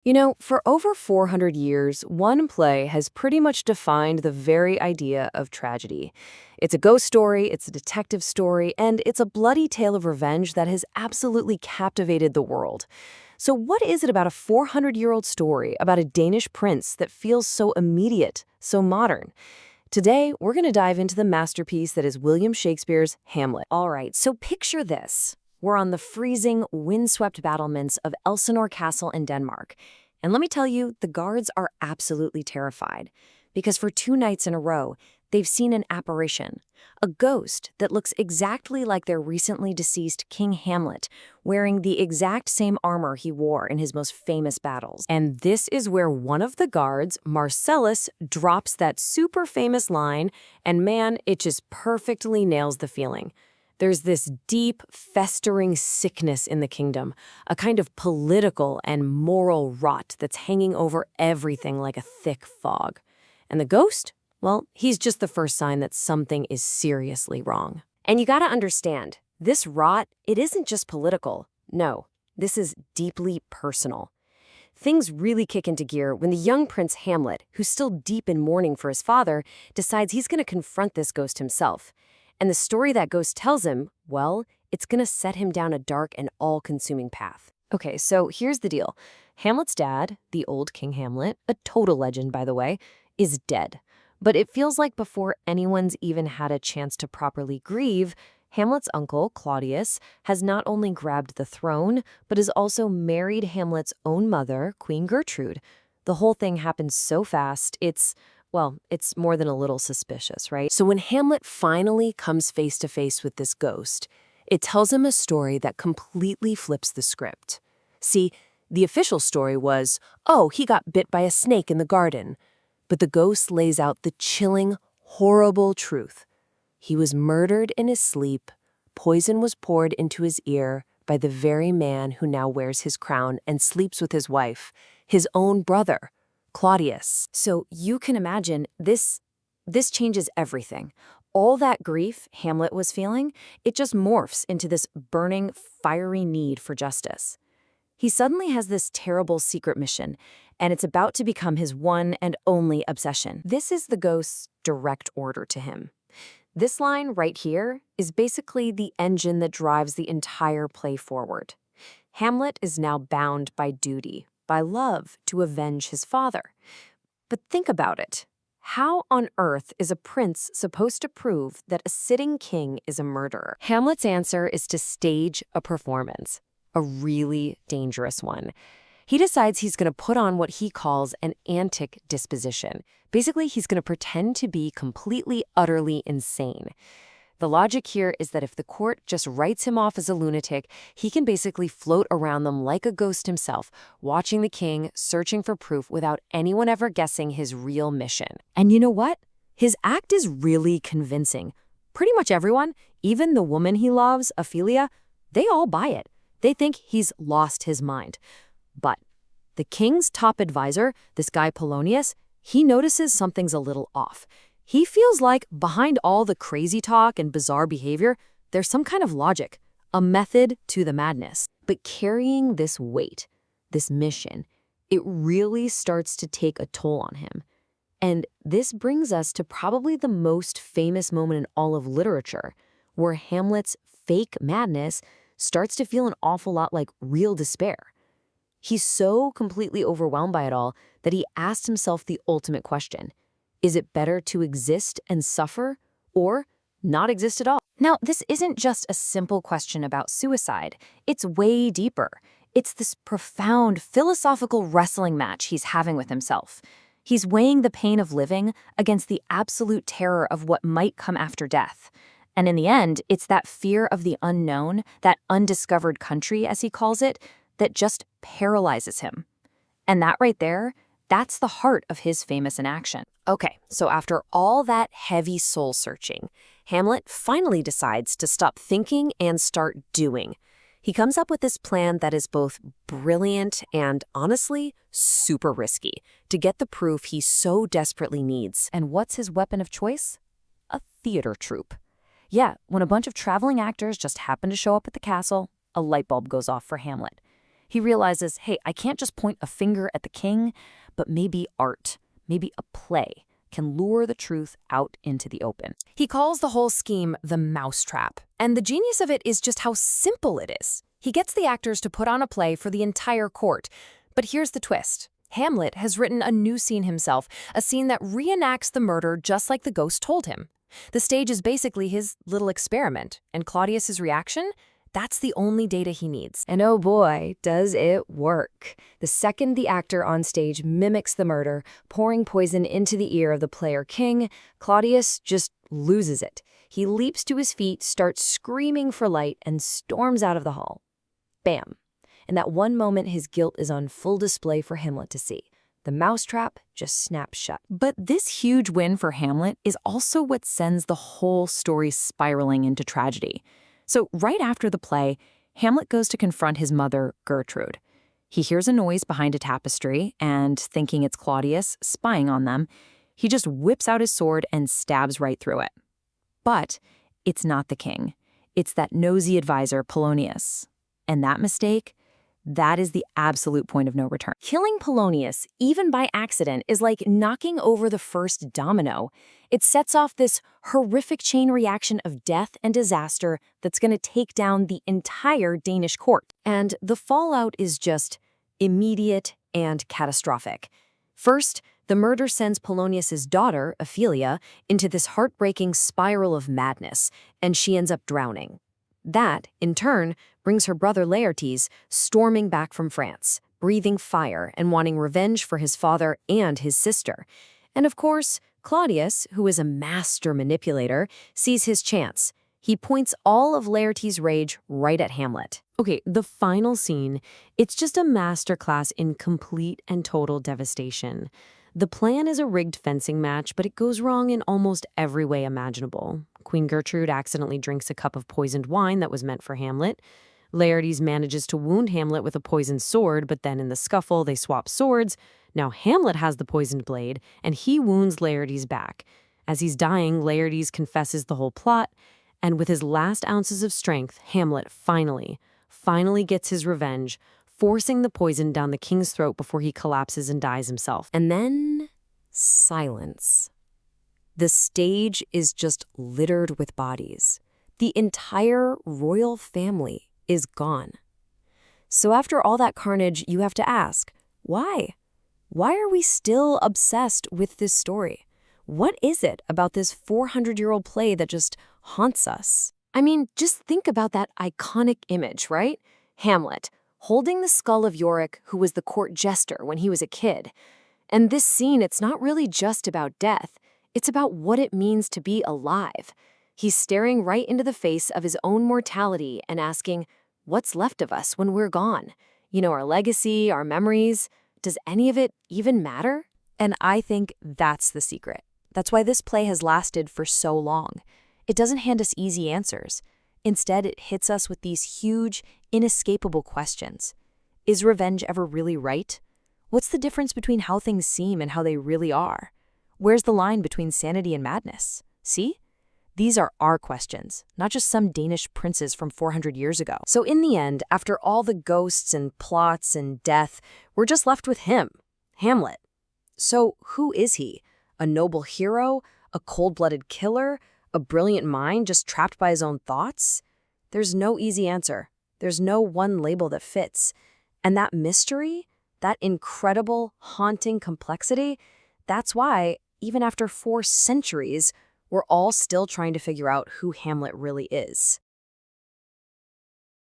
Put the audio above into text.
You know, for over 400 years, one play has pretty much defined the very idea of tragedy. It's a ghost story, it's a detective story, and it's a bloody tale of revenge that has absolutely captivated the world. So what is it about a 400-year-old story about a Danish prince that feels so immediate, so modern? Today, we're going to dive into the masterpiece that is William Shakespeare's Hamlet. All right, so picture this. We're on the freezing, windswept battlements of Elsinore Castle in Denmark. And let me tell you, the guards are absolutely terrified. Because for 2 nights in a row, they've seen an apparition. A ghost that looks exactly like their recently deceased King Hamlet, wearing the exact same armor he wore in his most famous battles. And this is where one of the guards, Marcellus, drops that super famous line, and man, it just perfectly nails the feeling. There's this deep, festering sickness in the kingdom, a kind of political and moral rot that's hanging over everything like a thick fog. And the ghost? Well, he's just the first sign that something is seriously wrong. And you gotta understand, this rot, it isn't just political. No, this is deeply personal. Things really kick into gear when the young Prince Hamlet, who's still deep in mourning for his father, decides he's gonna confront this ghost himself. And the story that ghost tells him, well, it's gonna set him down a dark and all-consuming path. Okay, so here's the deal. Hamlet's dad, the old King Hamlet, a total legend, by the way, is dead. But it feels like before anyone's even had a chance to properly grieve, Hamlet's uncle, Claudius, has not only grabbed the throne, but has also married Hamlet's own mother, Queen Gertrude. The whole thing happened so fast, it's more than a little suspicious, right? So when Hamlet finally comes face to face with this ghost, it tells him a story that completely flips the script. See, the official story was, oh, he got bit by a snake in the garden. But the ghost lays out the chilling, horrible truth. He was murdered in his sleep. Poison was poured into his ear by the very man who now wears his crown and sleeps with his wife, his own brother, Claudius. So you can imagine this changes everything. All that grief Hamlet was feeling, it just morphs into this burning, fiery need for justice. He suddenly has this terrible secret mission, and it's about to become his one and only obsession. This is the ghost's direct order to him. This line right here is basically the engine that drives the entire play forward. Hamlet is now bound by duty, by love, to avenge his father. But think about it. How on earth is a prince supposed to prove that a sitting king is a murderer? Hamlet's answer is to stage a performance, a really dangerous one. He decides he's going to put on what he calls an antic disposition. Basically, he's going to pretend to be completely, utterly insane. The logic here is that if the court just writes him off as a lunatic, he can basically float around them like a ghost himself, watching the king, searching for proof without anyone ever guessing his real mission. And you know what? His act is really convincing. Pretty much everyone, even the woman he loves, Ophelia, they all buy it. They think he's lost his mind. But the king's top advisor, this guy Polonius, he notices something's a little off. He feels like behind all the crazy talk and bizarre behavior, there's some kind of logic, a method to the madness. But carrying this weight, this mission, it really starts to take a toll on him. And this brings us to probably the most famous moment in all of literature, where Hamlet's fake madness starts to feel an awful lot like real despair. He's so completely overwhelmed by it all that he asked himself the ultimate question. Is it better to exist and suffer or not exist at all? Now, this isn't just a simple question about suicide. It's way deeper. It's this profound philosophical wrestling match he's having with himself. He's weighing the pain of living against the absolute terror of what might come after death. And in the end, it's that fear of the unknown, that undiscovered country, as he calls it, that just paralyzes him. And that right there, that's the heart of his famous inaction. Okay, so after all that heavy soul-searching, Hamlet finally decides to stop thinking and start doing. He comes up with this plan that is both brilliant and, honestly, super risky to get the proof he so desperately needs. And what's his weapon of choice? A theater troupe. Yeah, when a bunch of traveling actors just happen to show up at the castle, a light bulb goes off for Hamlet. He realizes, hey, I can't just point a finger at the king, but maybe art, maybe a play can lure the truth out into the open. He calls the whole scheme the mousetrap, and the genius of it is just how simple it is. He gets the actors to put on a play for the entire court. But here's the twist. Hamlet has written a new scene himself, a scene that reenacts the murder just like the ghost told him. The stage is basically his little experiment, and Claudius's reaction? That's the only data he needs. And oh boy, does it work. The second the actor on stage mimics the murder, pouring poison into the ear of the player king, Claudius just loses it. He leaps to his feet, starts screaming for light, and storms out of the hall. Bam. In that one moment, his guilt is on full display for Hamlet to see. The mousetrap just snaps shut. But this huge win for Hamlet is also what sends the whole story spiraling into tragedy. So right after the play, Hamlet goes to confront his mother, Gertrude. He hears a noise behind a tapestry, and thinking it's Claudius spying on them, he just whips out his sword and stabs right through it. But it's not the king. It's that nosy advisor, Polonius. And that mistake, that is the absolute point of no return. Killing Polonius, even by accident, is like knocking over the first domino. It sets off this horrific chain reaction of death and disaster that's going to take down the entire Danish court. And the fallout is just immediate and catastrophic. First, the murder sends Polonius's daughter, Ophelia, into this heartbreaking spiral of madness, and she ends up drowning. That, in turn, brings her brother Laertes storming back from France, breathing fire and wanting revenge for his father and his sister. And of course, Claudius, who is a master manipulator, sees his chance. He points all of Laertes' rage right at Hamlet. Okay, the final scene, it's just a masterclass in complete and total devastation. The plan is a rigged fencing match, but it goes wrong in almost every way imaginable. Queen Gertrude accidentally drinks a cup of poisoned wine that was meant for Hamlet. Laertes manages to wound Hamlet with a poisoned sword, but then in the scuffle, they swap swords. Now Hamlet has the poisoned blade, and he wounds Laertes back. As he's dying, Laertes confesses the whole plot, and with his last ounces of strength, Hamlet finally gets his revenge, forcing the poison down the king's throat before he collapses and dies himself. And then, silence. The stage is just littered with bodies. The entire royal family is gone. So after all that carnage, you have to ask, why? Why are we still obsessed with this story? What is it about this 400-year-old play that just haunts us? I mean, just think about that iconic image, right? Hamlet, holding the skull of Yorick, who was the court jester when he was a kid. And this scene, it's not really just about death. It's about what it means to be alive. He's staring right into the face of his own mortality and asking, what's left of us when we're gone? You know, our legacy, our memories. Does any of it even matter? And I think that's the secret. That's why this play has lasted for so long. It doesn't hand us easy answers. Instead, it hits us with these huge, inescapable questions. Is revenge ever really right? What's the difference between how things seem and how they really are? Where's the line between sanity and madness? See? These are our questions, not just some Danish princes from 400 years ago. So in the end, after all the ghosts and plots and death, we're just left with him, Hamlet. So who is he? A noble hero? A cold-blooded killer? A brilliant mind just trapped by his own thoughts? There's no easy answer. There's no one label that fits. And that mystery, that incredible, haunting complexity, that's why, even after 4 centuries, we're all still trying to figure out who Hamlet really is.